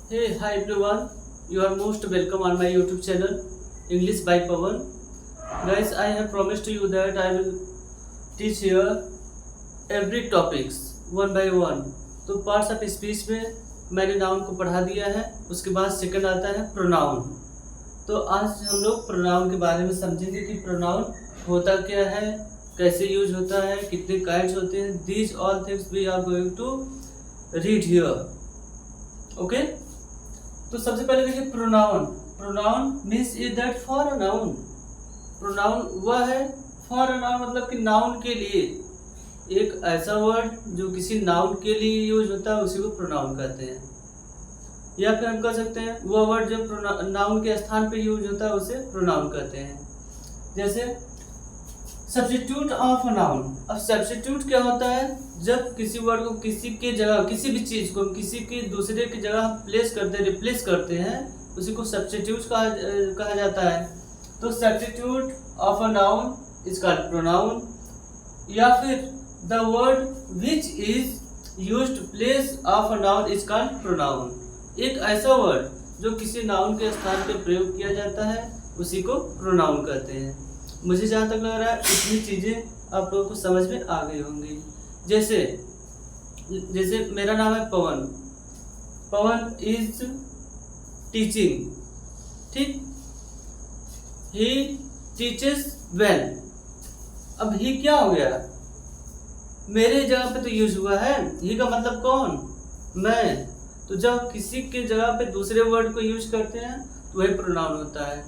Hey, hi everyone. You are most welcome on my YouTube channel, English by Pawan. Guys, I have promised to you that I will teach here every topics one by one. तो parts of speech में मैंने noun को पढ़ा दिया है, उसके बाद second आता है प्रोनाउन। तो आज हम लोग प्रोनाउन के बारे में समझेंगे कि प्रोनाउन होता क्या है, कैसे यूज होता है, कितने काइंड्स होते हैं। These all things we are going to read here. Okay, तो सबसे पहले देखिए pronoun. Pronoun means is that for a noun. Pronoun वह है फॉर अ नाउन, मतलब कि नाउन के लिए एक ऐसा वर्ड जो किसी नाउन के लिए यूज होता है उसी को प्रोनाउन कहते हैं। या फिर हम कह सकते हैं वह वर्ड जो नाउन के स्थान पे यूज होता है उसे प्रोनाउन कहते हैं। जैसे सब्स्टिट्यूट ऑफ अ नाउन। अब सब्स्टिट्यूट क्या होता है? जब किसी वर्ड को किसी के जगह, किसी भी चीज को किसी के दूसरे की जगह प्लेस करते हैं, रिप्लेस करते हैं, उसी को सब्स्टिट्यूट कहा जाता है। तो substitute of a noun is called pronoun. या फिर the word which is used place of a noun is called pronoun. एक ऐसा वर्ड जो किसी नाउन के स्थान पर प्रयोग किया जाता है उसी को प्रोनाउन कहते हैं। मुझे जहाँ तक लग रहा है इतनी चीज़ें आप लोगों को समझ में आ गई होंगी। जैसे मेरा नाम है पवन। पवन इज टीचिंग, ठीक। He teaches well. अब ही क्या हो गया? मेरे जगह पे तो यूज हुआ है। ही का मतलब कौन? मैं। तो जब किसी के जगह पे दूसरे वर्ड को यूज करते हैं तो वही प्रोनाउन होता है।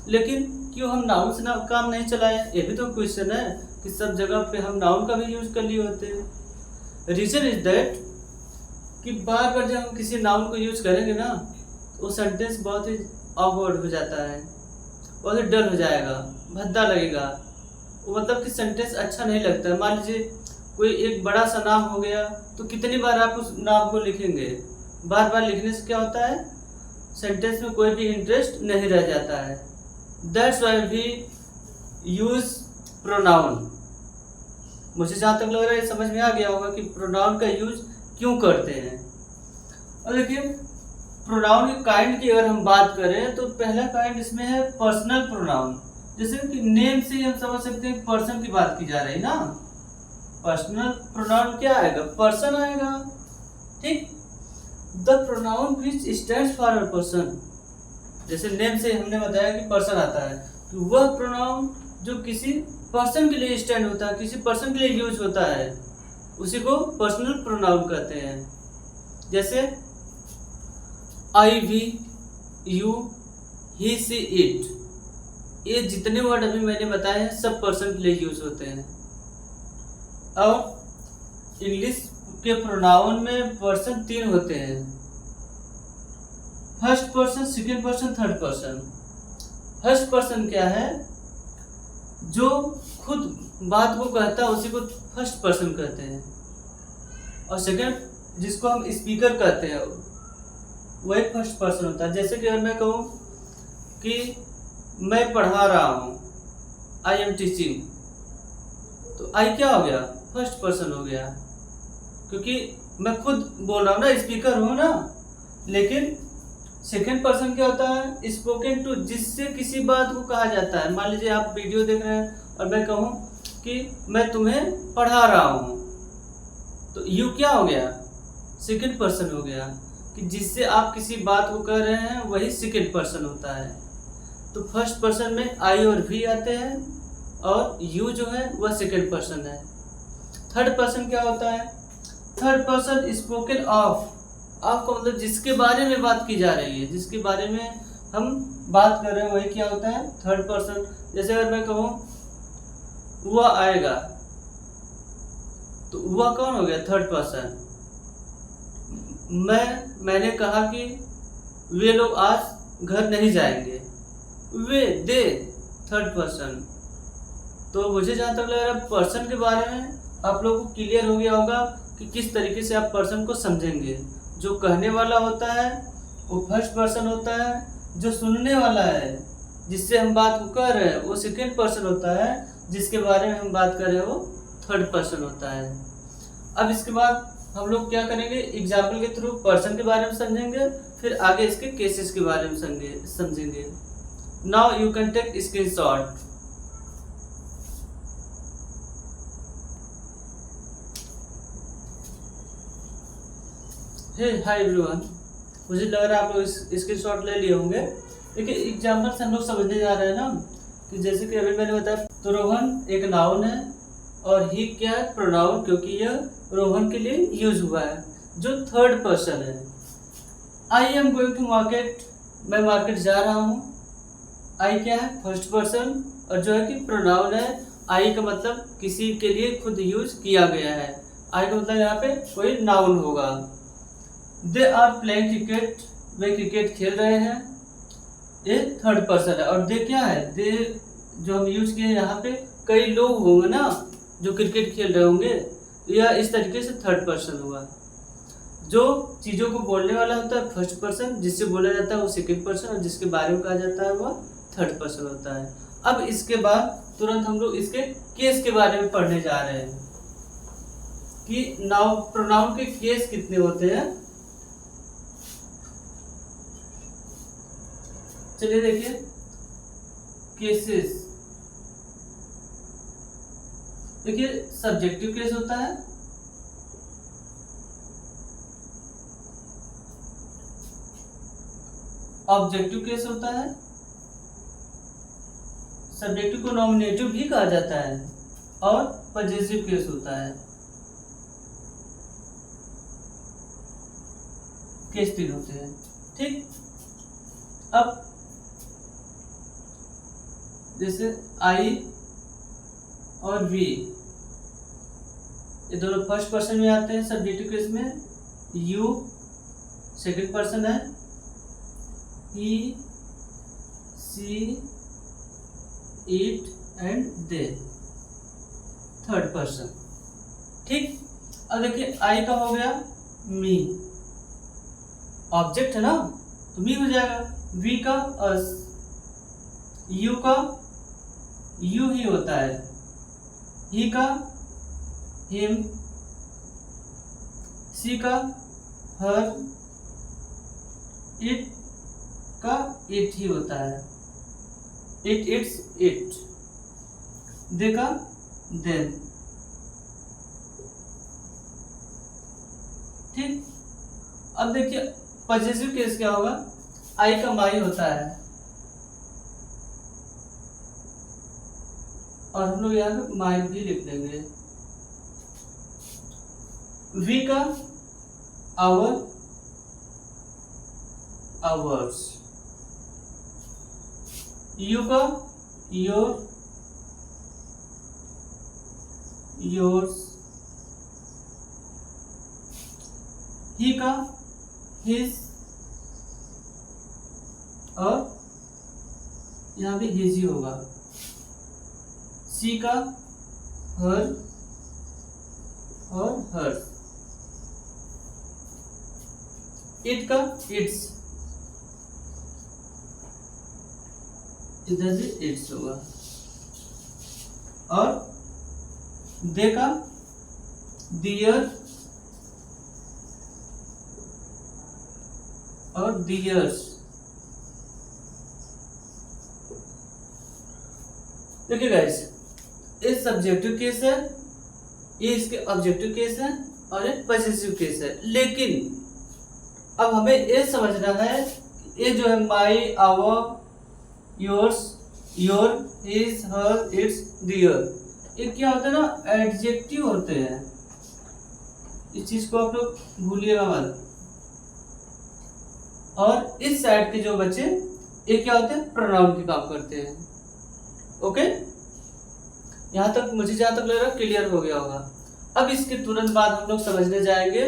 लेकिन क्यों हम नाउन से काम नहीं चलाए? ये भी तो क्वेश्चन है कि सब जगह पे हम नाउन का भी यूज कर लिए होते हैं। रीजन इज दैट कि बार बार जब हम किसी नाउन को यूज करेंगे ना तो वो सेंटेंस बहुत ही ऑकवर्ड हो जाता है, बहुत ही डल हो जाएगा, भद्दा लगेगा। वो मतलब कि सेंटेंस अच्छा नहीं लगता है। मान लीजिए कोई एक बड़ा सा नाम हो गया तो कितनी बार आप उस नाम को लिखेंगे? बार बार लिखने से क्या होता है? सेंटेंस में कोई भी इंटरेस्ट नहीं रह जाता है। That's why we use pronoun। मुझे जहाँ तक लग रहा है ये समझ में आ गया होगा कि प्रोनाउन का यूज क्यों करते हैं। और देखिए प्रोनाउन के काइंड की अगर हम बात करें तो पहला काइंड इसमें है पर्सनल प्रोनाउन। जैसे कि नेम से हम समझ सकते हैं पर्सन की बात की जा रही ना। पर्सनल प्रोनाउन क्या आएगा? पर्सन आएगा, ठीक। The pronoun which stands for a person. जैसे नेम से हमने बताया कि पर्सन आता है, तो वह प्रोनाउन जो किसी पर्सन के लिए स्टैंड होता है, किसी पर्सन के लिए यूज होता है, उसी को पर्सनल प्रोनाउन कहते हैं। जैसे I, we, you, he, she, it. ये जितने वर्ड अभी मैंने बताए हैं सब पर्सन के लिए यूज होते हैं। और इंग्लिश के प्रोनाउन में पर्सन 3 होते हैं। First person, second person, third person. First person क्या है? जो खुद बात को कहता है उसी को फर्स्ट पर्सन कहते हैं। और सेकेंड जिसको हम स्पीकर कहते हैं वही फर्स्ट पर्सन होता है। जैसे कि अगर मैं कहूँ कि मैं पढ़ा रहा हूँ, आई एम टीचिंग, तो आई क्या हो गया? फर्स्ट पर्सन हो गया, क्योंकि मैं खुद बोल रहा हूँ ना, स्पीकर हूँ ना। लेकिन सेकेंड पर्सन क्या होता है? स्पोकन टू, जिससे किसी बात को कहा जाता है। मान लीजिए आप वीडियो देख रहे हैं और मैं कहूँ कि मैं तुम्हें पढ़ा रहा हूँ, तो यू क्या हो गया? सेकेंड पर्सन हो गया, कि जिससे आप किसी बात को कह रहे हैं वही सेकेंड पर्सन होता है। तो फर्स्ट पर्सन में आई और वी आते हैं और यू जो है वह सेकेंड पर्सन है। थर्ड पर्सन क्या होता है? Third person spoken of. आपको मतलब जिसके बारे में बात की जा रही है, जिसके बारे में हम बात कर रहे हैं वही क्या होता है? Third person. जैसे अगर मैं कहूँ वह आएगा, तो वह कौन हो गया? Third person. मैंने कहा कि वे लोग आज घर नहीं जाएंगे, वे, दे, थर्ड पर्सन। तो मुझे जहाँ तक लग रहा है पर्सन के बारे में आप लोगों को क्लियर हो गया होगा कि किस तरीके से आप पर्सन को समझेंगे। जो कहने वाला होता है वो फर्स्ट पर्सन होता है, जो सुनने वाला है जिससे हम बात को कर रहे हैं वो सेकेंड पर्सन होता है, जिसके बारे में हम बात कर रहे हैं वो थर्ड पर्सन होता है। अब इसके बाद हम लोग क्या करेंगे, एग्जाम्पल के थ्रू पर्सन के बारे में समझेंगे, फिर आगे इसके केसेस के बारे में समझेंगे। Now you can take screenshot. Hey hi everyone, मुझे लग रहा है आप लोग स्क्रीनशॉट ले लिए होंगे। देखिए एग्जाम्पल से हम लोग समझने जा रहे हैं ना, कि जैसे कि अभी मैंने बताया, तो रोहन एक नाउन है और ही क्या है, प्रोनाउन, क्योंकि यह रोहन के लिए यूज हुआ है, जो थर्ड पर्सन है। I am going to market, मैं मार्केट जा रहा हूँ। आई क्या है, फर्स्ट पर्सन, और जो है कि प्रोनाउन है। आई का मतलब किसी के लिए खुद यूज किया गया है। आई का मतलब यहाँ पे कोई नाउन होगा। दे आर प्लेइंग क्रिकेट, वे क्रिकेट खेल रहे हैं, ये थर्ड पर्सन है। और दे क्या है, दे जो हम यूज किए यहाँ पे, कई लोग होंगे ना जो क्रिकेट खेल रहे होंगे, यह इस तरीके से थर्ड पर्सन हुआ। जो चीजों को बोलने वाला होता है फर्स्ट पर्सन, जिससे बोला जाता है वो सेकंड पर्सन, और जिसके बारे में कहा जाता है वह थर्ड पर्सन होता है। अब इसके बाद तुरंत हम लोग इसके केस के बारे में पढ़ने जा रहे हैं कि नाउन प्रोनाउन के केस कितने होते हैं। चलिए देखिए केसेस। देखिए सब्जेक्टिव केस होता है, ऑब्जेक्टिव केस होता है, सब्जेक्टिव को नॉमिनेटिव भी कहा जाता है, और पजेसिव केस होता है। केस 3 होते हैं, ठीक। अब जैसे आई और वी, ये दोनों फर्स्ट पर्सन में आते हैं सब्जेक्टिव केस में। यू सेकंड पर्सन है, he she it and they third person, ठीक। अब देखिए आई का हो गया मी, ऑब्जेक्ट है ना, तो मी हो जाएगा। वी का अस, यू का यू ही होता है, ही का हिम, सी का हर, इट का इट ही होता है, इट इट्स इट, दे का देन, ठीक। अब देखिए पजेसिव केस क्या होगा, आई का माई होता है, और हम लोग यहाँ पे माई भी लिख देंगे। वी का आवर, आवर्स, यू का योर, योर्स, ही का हिज, और यहाँ भी हिज ही होगा। सी का हर और हर, इट का इट्स, इधर भी इट्स होगा, और दे का दियर और दियर्स। देखिए गाइस, ये सब्जेक्टिव केस है, ये इसके ऑब्जेक्टिव केस है, और ये पजेसिव केस है। लेकिन अब हमें ये समझना है, ये जो है my, our, yours, your, his, her, its, their, ये क्या होता है ना, एडजेक्टिव होते हैं। इस चीज को आप लोग भूलिएगा मत। और इस साइड के जो बच्चे, ये क्या होते हैं, प्रोनाउन के काम करते हैं। ओके, यहाँ तक मुझे जहाँ तक लग रहा है क्लियर हो गया होगा। अब इसके तुरंत बाद हम लोग समझने जाएंगे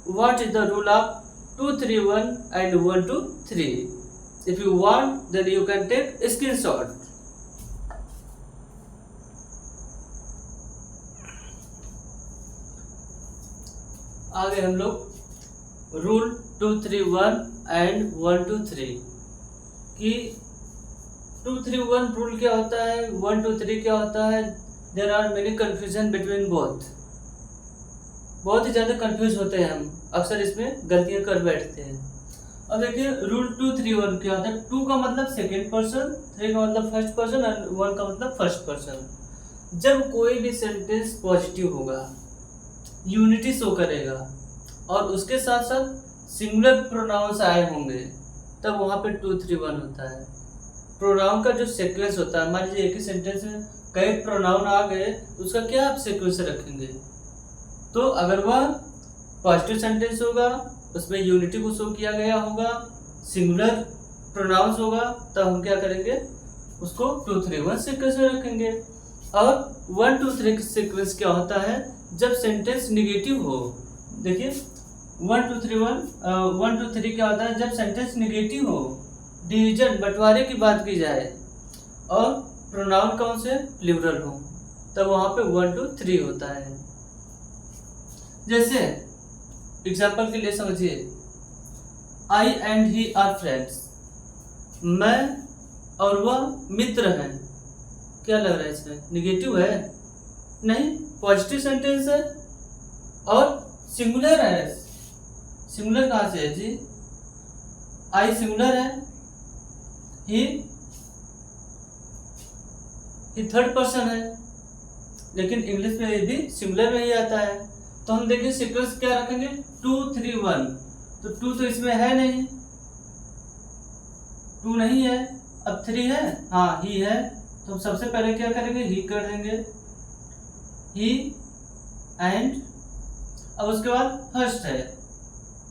what is the rule of 2 3 1 and 1 2 3। If you want then you can take screenshot. आगे हम लोग रूल 2 3 1 एंड 1 2 3 कि 2 3 1 रूल क्या होता है, 1 2 3 क्या होता है। There are many confusion between both. बहुत ही ज़्यादा कंफ्यूज होते हैं हम, अक्सर इसमें गलतियां कर बैठते हैं। अब देखिए रूल 2 3 1 क्या होता है। 2 का मतलब सेकेंड पर्सन, 3 का मतलब फर्स्ट पर्सन और 1 का मतलब फर्स्ट पर्सन। जब कोई भी सेंटेंस पॉजिटिव होगा, यूनिटी शो करेगा और उसके साथ साथ सिंगुलर प्रोनाउंस आए होंगे, तब वहाँ पे 2 3 1 होता है। प्रोनाउन का जो सीक्वेंस होता है, मान लीजिए एक ही सेंटेंस में कई प्रोनाउन आ गए, उसका क्या आप सीक्वेंस रखेंगे? तो अगर वह पॉजिटिव सेंटेंस होगा, उसमें यूनिटी को शो किया गया होगा, सिंगुलर प्रोनाउंस होगा, तब हम क्या करेंगे? उसको 2 3 1 सीक्वेंस में रखेंगे। और 1 2 3 सीक्वेंस क्या होता है? जब सेंटेंस निगेटिव हो। देखिए 1 2 3 1 2 3 क्या होता है? जब सेंटेंस निगेटिव हो, डिवीजन बंटवारे की बात की जाए और प्रोनाउन कौन से? प्लूरल हो, तब वहां पे 1 2 3 होता है। जैसे एग्जाम्पल के लिए समझिए, आई एंड ही आर फ्रेंड्स। मैं और वह मित्र हैं। क्या लग रहा है इसमें? निगेटिव है? नहीं, पॉजिटिव सेंटेंस है और सिंगुलर है। सिंगुलर कहाँ से है जी? आई सिंगुलर है, ही थर्ड पर्सन है, लेकिन इंग्लिश में ये भी सिंगुलर में ही आता है। तो हम देखिए सीक्वेंस क्या रखेंगे? 2 3 1। तो 2 तो इसमें है नहीं, 2 नहीं है। अब 3 है, हाँ ही है, तो हम सबसे पहले क्या करेंगे? ही कर देंगे, ही एंड। अब उसके बाद फर्स्ट है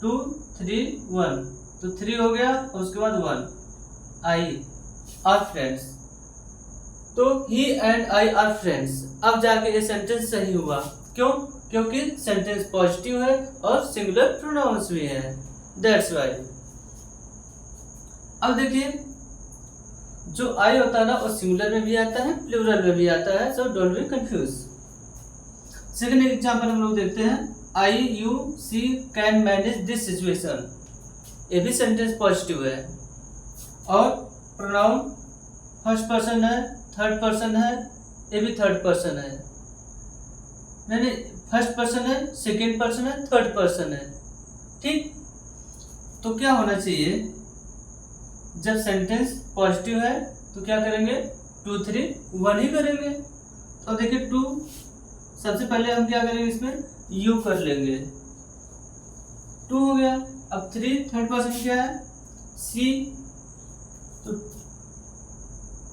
2 3 1, तो 3 हो गया और उसके बाद 1, आई आर फ्रेंड्स। तो ही एंड आई आर फ्रेंड्स। अब जाके ये सेंटेंस सही हुआ। क्यों? क्योंकि सेंटेंस पॉजिटिव है और सिंगुलर प्रोनाउंस भी है, दैट्स व्हाई। अब देखिए जो आई होता है ना, वो सिंगुलर में भी आता है, प्लूरल में भी आता है, so don't be confuse. Second example हम लोग देखते हैं, I you see can manage this situation. ये भी सेंटेंस पॉजिटिव है और प्रोनाउन फर्स्ट पर्सन है, थर्ड पर्सन है, ये भी थर्ड पर्सन है। नहीं, फर्स्ट पर्सन है, सेकेंड पर्सन है, थर्ड पर्सन है। ठीक, तो क्या होना चाहिए? जब सेंटेंस पॉजिटिव है तो क्या करेंगे? 2 3 1 ही करेंगे। तो देखिए 2, सबसे पहले हम क्या करेंगे? इसमें यू कर लेंगे, 2 हो गया। अब 3 थर्ड पर्सन क्या है? सी, तो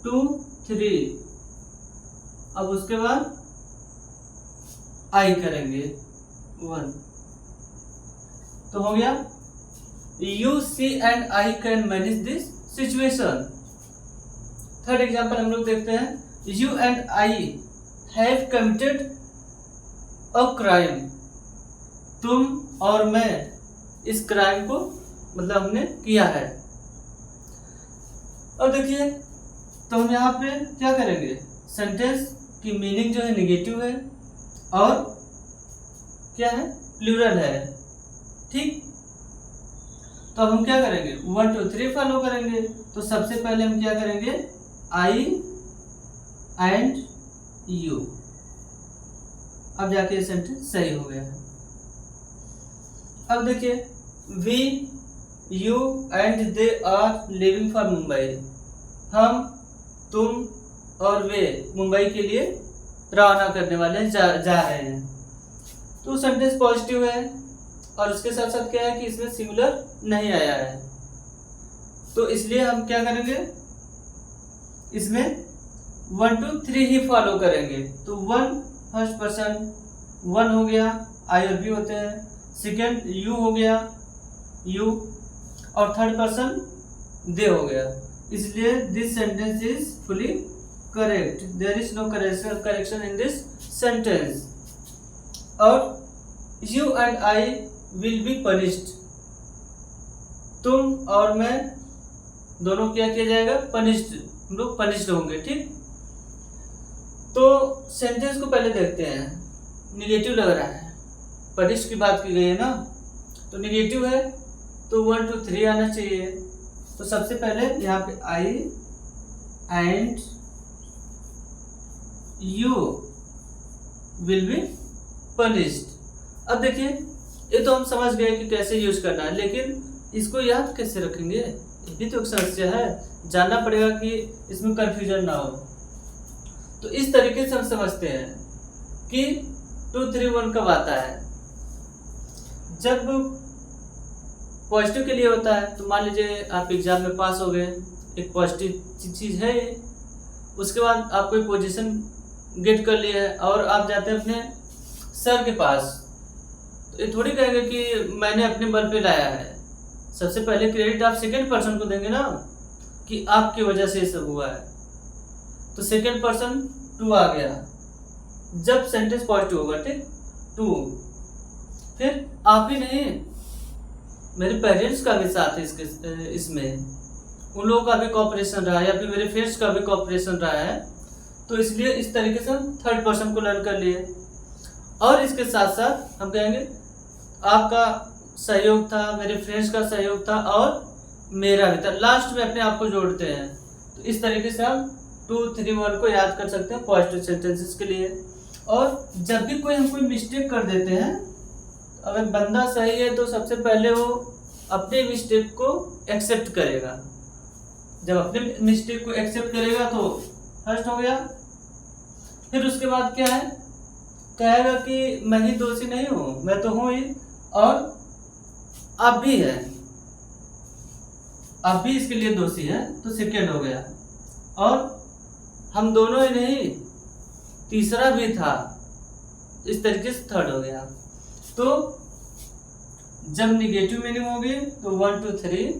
2 3। अब उसके बाद आई करेंगे 1, तो हो गया you see and I can manage this situation. Third example हम लोग देखते हैं, you and I have committed a crime. तुम और मैं इस क्राइम को मतलब हमने किया है। अब देखिए तो हम यहाँ पे क्या करेंगे? सेंटेंस की मीनिंग जो है निगेटिव है और क्या है? प्लूरल है। ठीक, तो अब हम क्या करेंगे? 1 2 3 फॉलो करेंगे। तो सबसे पहले हम क्या करेंगे? आई एंड यू। अब जाके ये सेंटेंस सही हो गया है। अब देखिए, we you and they are living for Mumbai. हम, तुम और वे मुंबई के लिए रवाना करने वाले जा रहे हैं। तो सेंटेंस पॉजिटिव है और उसके साथ साथ क्या है कि इसमें सिंगुलर नहीं आया है, तो इसलिए हम क्या करेंगे? इसमें 1 2 3 ही फॉलो करेंगे। तो 1 फर्स्ट पर्सन 1 हो गया, आई और बी होते हैं। सेकेंड यू हो गया, यू, और थर्ड पर्सन दे हो गया। इसलिए this sentence is fully correct, there is no correction in this sentence. और you and I will be punished. तुम और मैं दोनों क्या किया जाएगा? पनिश्ड, हम लोग पनिश्ड होंगे। ठीक, तो सेंटेंस को पहले देखते हैं। निगेटिव लग रहा है, पनिश्ड की बात की गई है ना, तो निगेटिव है तो 1 2 3 आना चाहिए। तो सबसे पहले यहाँ पे I and you will be punished. अब देखिए, ये तो हम समझ गए कि कैसे यूज करना है, लेकिन इसको याद कैसे रखेंगे, ये भी तो एक समस्या है। जानना पड़ेगा कि इसमें कंफ्यूजन ना हो। तो इस तरीके से हम समझते हैं कि 2 3 1 कब आता है। जब पॉजिटिव के लिए होता है, तो मान लीजिए आप एग्जाम में पास हो गए, एक पॉजिटिव चीज़ है ये। उसके बाद आप कोई पोजीशन गेट कर लिए है और आप जाते हैं अपने सर के पास, तो ये थोड़ी कहेंगे कि मैंने अपने बल पे लाया है। सबसे पहले क्रेडिट आप सेकंड पर्सन को देंगे ना, कि आपकी वजह से ये सब हुआ है। तो सेकंड पर्सन 2 आ गया जब सेंटेंस पॉजिटिव होगा, ठीक, 2। फिर आप ही नहीं, मेरे पेरेंट्स का भी साथ है इसमें, उन लोगों का भी कॉपरेशन रहा है, या फिर मेरे फ्रेंड्स का भी कॉपरेशन रहा है। तो इसलिए इस तरीके से हम थर्ड पर्सन को लर्न कर लिए। और इसके साथ साथ हम कहेंगे आपका सहयोग था, मेरे फ्रेंड्स का सहयोग था, और मेरा भी था। लास्ट में अपने आप को जोड़ते हैं। तो इस तरीके से हम 2 3 1 को याद कर सकते हैं पॉजिटिव सेंटेंसेस के लिए। और जब भी कोई हम कोई मिस्टेक कर देते हैं, अगर बंदा सही है तो सबसे पहले वो अपने मिस्टेक को एक्सेप्ट करेगा। जब अपने मिस्टेक को एक्सेप्ट करेगा तो फर्स्ट हो गया। फिर उसके बाद क्या है, कहेगा कि मैं ही दोषी नहीं हूँ, मैं तो हूँ ही, और आप भी है, आप भी इसके लिए दोषी है, तो सेकेंड हो गया। और हम दोनों ही नहीं, तीसरा भी था, इस तरीके से थर्ड हो गया। तो जब निगेटिव मीनिंग होगी तो 1 2 3,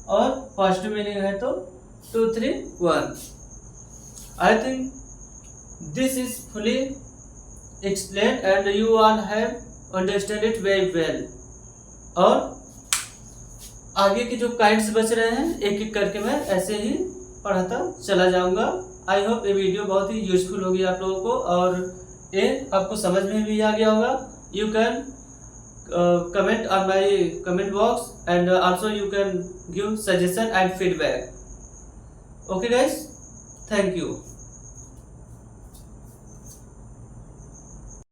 और पॉजिटिव मीनिंग है तो 2 3 1। I think this is fully explained and you all have understand it very well। और आगे के जो काइंड्स बच रहे हैं एक एक करके मैं ऐसे ही पढ़ाता चला जाऊंगा। आई होप ये वीडियो बहुत ही यूजफुल होगी आप लोगों को, और ये आपको समझ में भी आ गया होगा। You can comment on my comment box and also you can give suggestion and feedback। Okay guys, thank you।